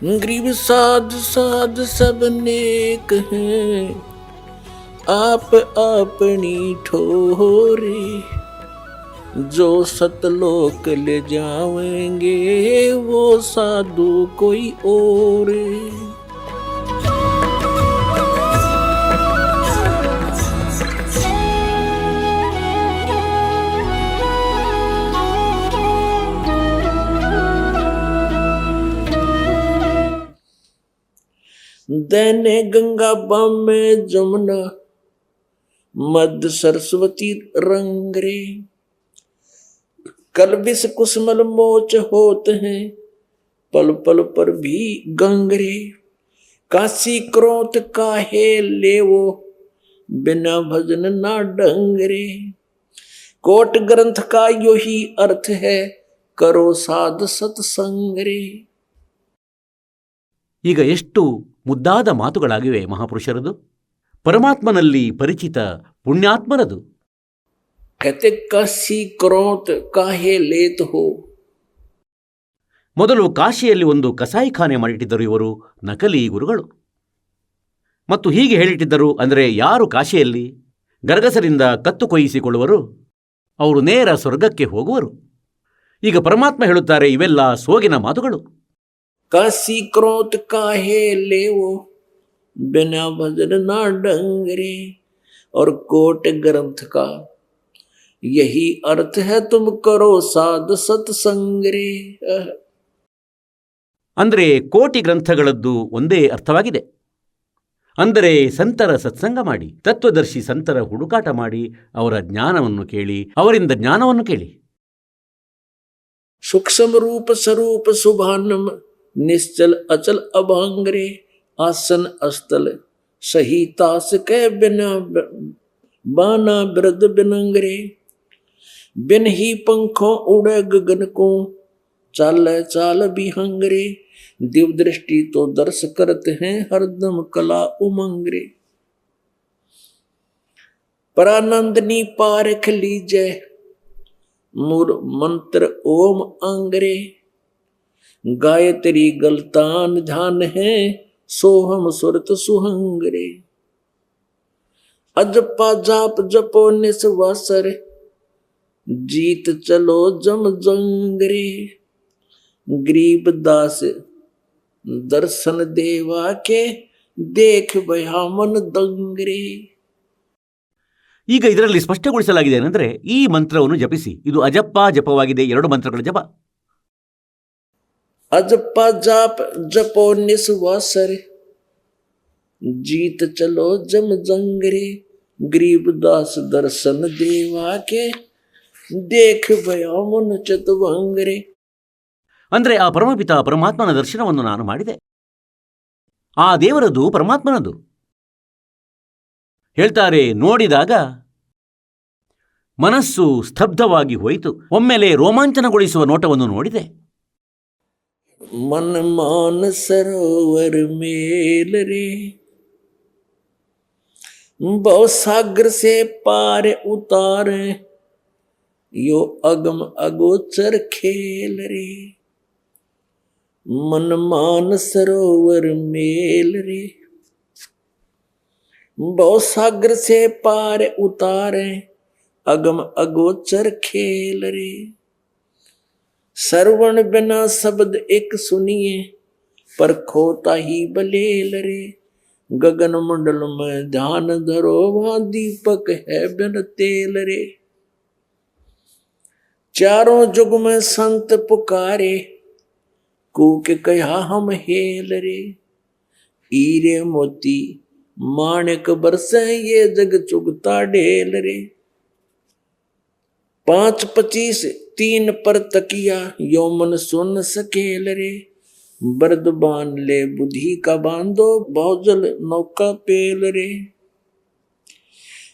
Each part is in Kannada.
गरीब साध साध सब नेक हैं, आप अपनी ठोरे। जो सतलोक ले जावेंगे वो साधु कोई और। दैने गंगा बामे जमुना, मध्य सरस्वती रंग रे। कल विष कुसमल मोच होत हैं, पल पल पर भी गंग रे। काशी क्रोध काहे लेवो, बिना भजन ना ढंग रे। कोट ग्रंथ का यो ही अर्थ है, करो साध सत्संग रे। ಈಗ ಎಷ್ಟು ಮುದ್ದಾದ ಮಾತುಗಳಾಗಿವೆ ಮಹಾಪುರುಷರದು. ಪರಮಾತ್ಮನಲ್ಲಿ ಪರಿಚಿತ ಪುಣ್ಯಾತ್ಮರದು. कहते काशी क्रोध काहे लेत हो। ಮೊದಲು ಕಾಶಿಯಲ್ಲಿ ಒಂದು ಕಸಾಯಿಖಾನೆ ಮಾಡಿಟ್ಟಿದ್ದರು ಇವರು ನಕಲಿ ಗುರುಗಳು. ಮತ್ತು ಹೀಗೆ ಹೇಳಿಟ್ಟಿದ್ದರು ಅಂದರೆ ಯಾರು ಕಾಶಿಯಲ್ಲಿ ಗರಗಸರಿಂದ ಕತ್ತು ಕೊಯ್ಯಿಸಿಕೊಳ್ಳುವರು ಅವರು ನೇರ ಸ್ವರ್ಗಕ್ಕೆ ಹೋಗುವರು. ಈಗ ಪರಮಾತ್ಮ ಹೇಳುತ್ತಾರೆ ಇವೆಲ್ಲ ಸೋಗಿನ ಮಾತುಗಳು. काशी क्रोध काहे लेवो, बिना भजन ना डंगरे। और कोट ग्रंथ का यही अर्थ है, तुम करो साध सत्संग रे। ಅಂದರೆ ಕೋಟಿ ಗ್ರಂಥಗಳದ್ದು ಒಂದೇ ಅರ್ಥವಾಗಿದೆ. ಅಂದರೆ ಸಂತರ ಸತ್ಸಂಗ ಮಾಡಿ, ತತ್ವದರ್ಶಿ ಸಂತರ ಹುಡುಕಾಟ ಮಾಡಿ, ಅವರ ಜ್ಞಾನವನ್ನು ಕೇಳಿ, ಅವರಿಂದ ಜ್ಞಾನವನ್ನು ಕೇಳಿ. सूक्ष्म रूप स्वरूप सुभानम, निश्चल अचल अभांगरे। आसन अस्तल सही तास के बिना बाना वृद्ध बिनंगरे। बिन ही पंखों उड़े गगन को, चाल चाल बिहंगरे। दिव दृष्टि तो दर्श करते हैं, हरदम कला उमंगरे। परानंदनी पारख लीजय, मूल मंत्र ओम अंगरे। गायत्री गलतान ध्यान है, सोहम सुरत सुहंगरे। अजपा जाप जपो निस्वासर, जीत चलो जम जंगरे। गरीब दास दर्शन देवा के, देख भया मन दंगरे। ಈಗ ಇದರಲ್ಲಿ ಸ್ಪಷ್ಟಗೊಳಿಸಲಾಗಿದೆ ಏನೆಂದರೆ ಈ ಮಂತ್ರವನ್ನು ಜಪಿಸಿ. ಇದು ಅಜಪ್ಪ ಜಪವಾಗಿದೆ, 2 ಮಂತ್ರಗಳ ಜಪ. अजपा जाप जपो निस्वासर, जीत चलो जम जंगरे। गरीब दास दर्शन देवा के, देख भया मन चतुभंगरे. ಅಂದರೆ ಆ ಪರಮಪಿತ ಪರಮಾತ್ಮನ ದರ್ಶನವನ್ನು ನಾನು ಮಾಡಿದೆ. ಆ ದೇವರದು ಪರಮಾತ್ಮನದು. ಹೇಳ್ತಾರೆ, ನೋಡಿದಾಗ ಮನಸ್ಸು ಸ್ತಬ್ಧವಾಗಿ ಹೋಯಿತು. ಒಮ್ಮೆಲೆ ರೋಮಾಂಚನಗೊಳಿಸುವ ನೋಟವನ್ನು ನೋಡಿದೆ. मन मान सरोवर मेल रे, बहु सागर से पार उतारे। यो अगम अगोचर खेल रे। मन मान सरोवर मेल रे, बहु सागर से पार उतारे। अगम अगोचर खेल रे। श्रवण बिना शब्द एक सुनिए, पर खोता ही बलेल रे। गगन मंडल में ध्यान धरो, वहां दीपक है बिन तेल रे। चारों जुग में संत पुकारे, कूक कहा हम हेल रे। हीरे मोती माणिक बरसे, ये जग चुगता ढेल रे। 5-25 3 पर तकिया, यो मन सुन सकेल रे। बर्द बांध ले बुद्धि का बांधो, बहुजल नौका पेल रे।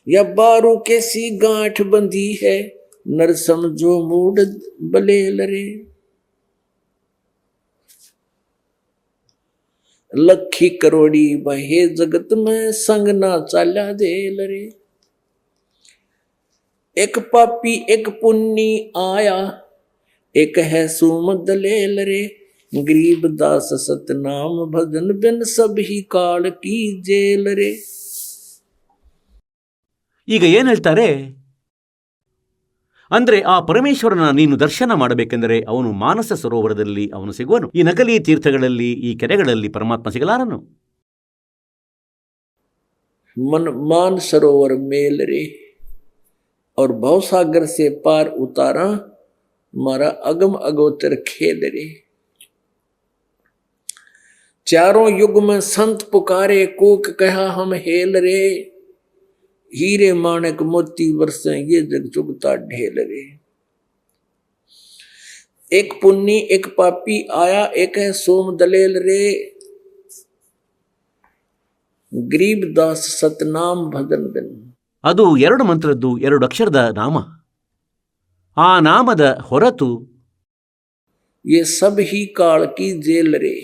या बारू कैसी गांठ बंधी है, नर समझो मूड बलेल रे। लखी करोड़ी बहे जगत में, संग ना चाल्या देल रे। एक पापी एक पुन्नी आया, एक है सुम दलेल रे। गरीबदास सतनाम भजन बिन सब ही काल की जेल रे. ಈಗ ಏನು ಹೇಳ್ತಾರೆ ಅಂದ್ರೆ, ಆ ಪರಮೇಶ್ವರನ ನೀನು ದರ್ಶನ ಮಾಡಬೇಕೆಂದರೆ ಅವನು ಮಾನಸ ಸರೋವರದಲ್ಲಿ ಅವನು ಸಿಗುವನು. ಈ ನಕಲಿ ತೀರ್ಥಗಳಲ್ಲಿ, ಈ ಕೆರೆಗಳಲ್ಲಿ ಪರಮಾತ್ಮ ಸಿಗಲಾರನು. मन मान सरोवर मेल रे और भवसागर से पार उतारा मारा अगम अगोचर खेल रे. चारों युग में संत पुकारे कोक कहा हम हेल रे. हीरे माणक मोती वर्षे ये जग चुगता ढेल रे. एक पुन्नी एक पापी आया एक है सोम दलेल रे. गरीबदास सतनाम भजन बिन. ಅದು 2 ಮಂತ್ರದ್ದು 2 ಅಕ್ಷರದ ನಾಮ. ಆ ನಾಮದ ಹೊರತು ये सब ही काल की जेल रे.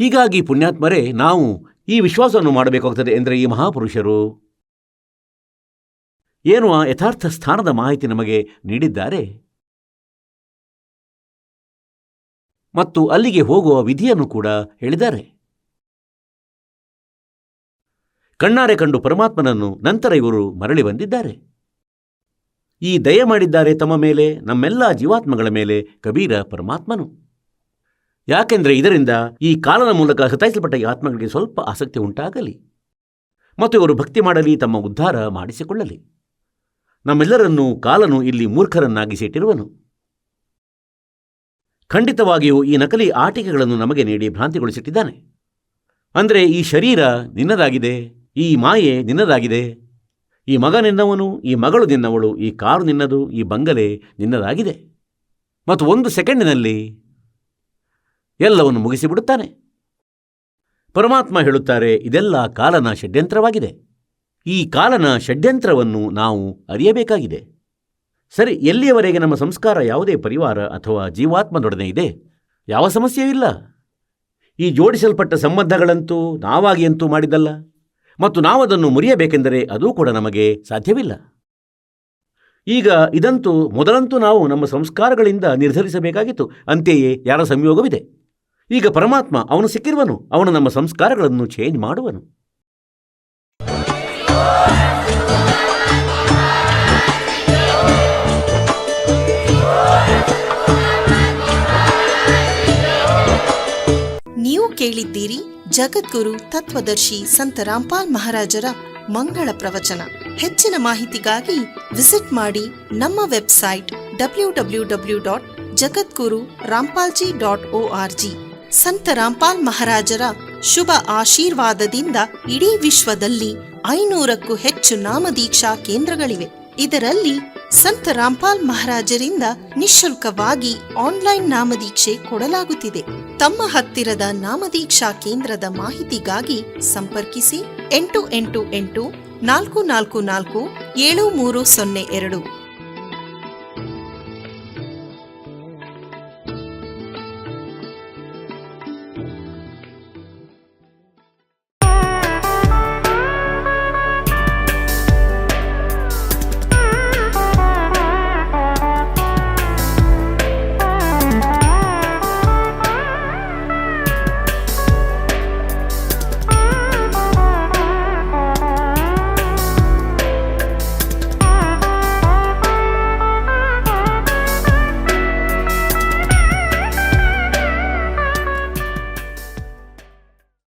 ಹೀಗಾಗಿ ಪುಣ್ಯಾತ್ಮರೇ, ನಾವು ಈ ವಿಶ್ವಾಸವನ್ನು ಮಾಡಬೇಕಾಗುತ್ತದೆ. ಎಂದರೆ ಈ ಮಹಾಪುರುಷರು ಏನು ಆ ಯಥಾರ್ಥ ಸ್ಥಾನದ ಮಾಹಿತಿ ನಮಗೆ ನೀಡಿದ್ದಾರೆ ಮತ್ತು ಅಲ್ಲಿಗೆ ಹೋಗುವ ವಿಧಿಯನ್ನು ಕೂಡ ಹೇಳಿದ್ದಾರೆ. ಕಣ್ಣಾರೆ ಕಂಡು ಪರಮಾತ್ಮನನ್ನು ನಂತರ ಇವರು ಮರಳಿ ಬಂದಿದ್ದಾರೆ. ಈ ದಯ ಮಾಡಿದ್ದಾರೆ ತಮ್ಮ ಮೇಲೆ, ನಮ್ಮೆಲ್ಲ ಜೀವಾತ್ಮಗಳ ಮೇಲೆ ಕಬೀರ ಪರಮಾತ್ಮನು. ಯಾಕೆಂದರೆ ಇದರಿಂದ ಈ ಕಾಲನ ಮೂಲಕ ಸತಾಯಿಸಲ್ಪಟ್ಟ ಈ ಆತ್ಮಗಳಿಗೆ ಸ್ವಲ್ಪ ಆಸಕ್ತಿ ಉಂಟಾಗಲಿ ಮತ್ತು ಇವರು ಭಕ್ತಿ ಮಾಡಲಿ, ತಮ್ಮ ಉದ್ಧಾರ ಮಾಡಿಸಿಕೊಳ್ಳಲಿ. ನಮ್ಮೆಲ್ಲರನ್ನೂ ಕಾಲನು ಇಲ್ಲಿ ಮೂರ್ಖರನ್ನಾಗಿಸಿಟ್ಟಿರುವನು. ಖಂಡಿತವಾಗಿಯೂ ಈ ನಕಲಿ ಆಟಿಕೆಗಳನ್ನು ನಮಗೆ ನೀಡಿ ಭ್ರಾಂತಿಗೊಳಿಸಿಟ್ಟಿದ್ದಾನೆ. ಅಂದರೆ ಈ ಶರೀರ ನಿನ್ನದಾಗಿದೆ, ಈ ಮಾಯೆ ನಿನ್ನದಾಗಿದೆ, ಈ ಮಗ ನಿನ್ನವನು, ಈ ಮಗಳು ನಿನ್ನವಳು, ಈ ಕಾರು ನಿನ್ನದು, ಈ ಬಂಗಲೆ ನಿನ್ನದಾಗಿದೆ ಮತ್ತು 1 ಸೆಕೆಂಡಿನಲ್ಲಿ ಎಲ್ಲವನ್ನು ಮುಗಿಸಿಬಿಡುತ್ತಾನೆ. ಪರಮಾತ್ಮ ಹೇಳುತ್ತಾರೆ, ಇದೆಲ್ಲ ಕಾಲನ ಷಡ್ಯಂತ್ರವಾಗಿದೆ. ಈ ಕಾಲನ ಷಡ್ಯಂತ್ರವನ್ನು ನಾವು ಅರಿಯಬೇಕಾಗಿದೆ. ಸರಿ, ಎಲ್ಲಿಯವರೆಗೆ ನಮ್ಮ ಸಂಸ್ಕಾರ ಯಾವುದೇ ಪರಿವಾರ ಅಥವಾ ಜೀವಾತ್ಮದೊಡನೆ ಇದೆ, ಯಾವ ಸಮಸ್ಯೆಯೂ ಇಲ್ಲ. ಈ ಜೋಡಿಸಲ್ಪಟ್ಟ ಸಂಬಂಧಗಳಂತೂ ನಾವಾಗಿ ಅಂತೂ ಮಾಡಿದ್ದಲ್ಲ ಮತ್ತು ನಾವದನ್ನು ಮುರಿಯಬೇಕೆಂದರೆ ಅದೂ ಕೂಡ ನಮಗೆ ಸಾಧ್ಯವಿಲ್ಲ. ಈಗ ಇದಂತೂ ಮೊದಲಂತೂ ನಾವು ನಮ್ಮ ಸಂಸ್ಕಾರಗಳಿಂದ ನಿರ್ಧರಿಸಬೇಕಾಗಿತ್ತು. ಅಂತೆಯೇ ಯಾರ ಸಂಯೋಗವಿದೆ. ಈಗ ಪರಮಾತ್ಮ ಅವನು ಸಿಕ್ಕಿರುವನು, ಅವನು ನಮ್ಮ ಸಂಸ್ಕಾರಗಳನ್ನು ಚೇಂಜ್ ಮಾಡುವನು. ನೀವು ಕೇಳಿದ್ದೀರಿ ಜಗದ್ಗುರು ತತ್ವದರ್ಶಿ ಸಂತ ರಾಮ್ಪಾಲ್ ಮಹಾರಾಜರ ಮಂಗಳ ಪ್ರವಚನ. ಹೆಚ್ಚಿನ ಮಾಹಿತಿಗಾಗಿ ವಿಸಿಟ್ ಮಾಡಿ ನಮ್ಮ ವೆಬ್ಸೈಟ್ www.jagadguru-rampalji.org. ಸಂತ ರಾಮ್ಪಾಲ್ ಮಹಾರಾಜರ ಶುಭ ಆಶೀರ್ವಾದದಿಂದ ಇಡೀ ವಿಶ್ವದಲ್ಲಿ 500ಕ್ಕೂ ಹೆಚ್ಚು ನಾಮದೀಕ್ಷಾ ಕೇಂದ್ರಗಳಿವೆ. ಇದರಲ್ಲಿ ಸಂತ ರಾಮ್ಪಾಲ್ ಮಹಾರಾಜರಿಂದ ನಿಶುಲ್ಕವಾಗಿ ಆನ್ಲೈನ್ ನಾಮದೀಕ್ಷೆ ಕೊಡಲಾಗುತ್ತಿದೆ. ತಮ್ಮ ಹತ್ತಿರದ ನಾಮದೀಕ್ಷಾ ಕೇಂದ್ರದ ಮಾಹಿತಿಗಾಗಿ ಸಂಪರ್ಕಿಸಿ 888 444 7302.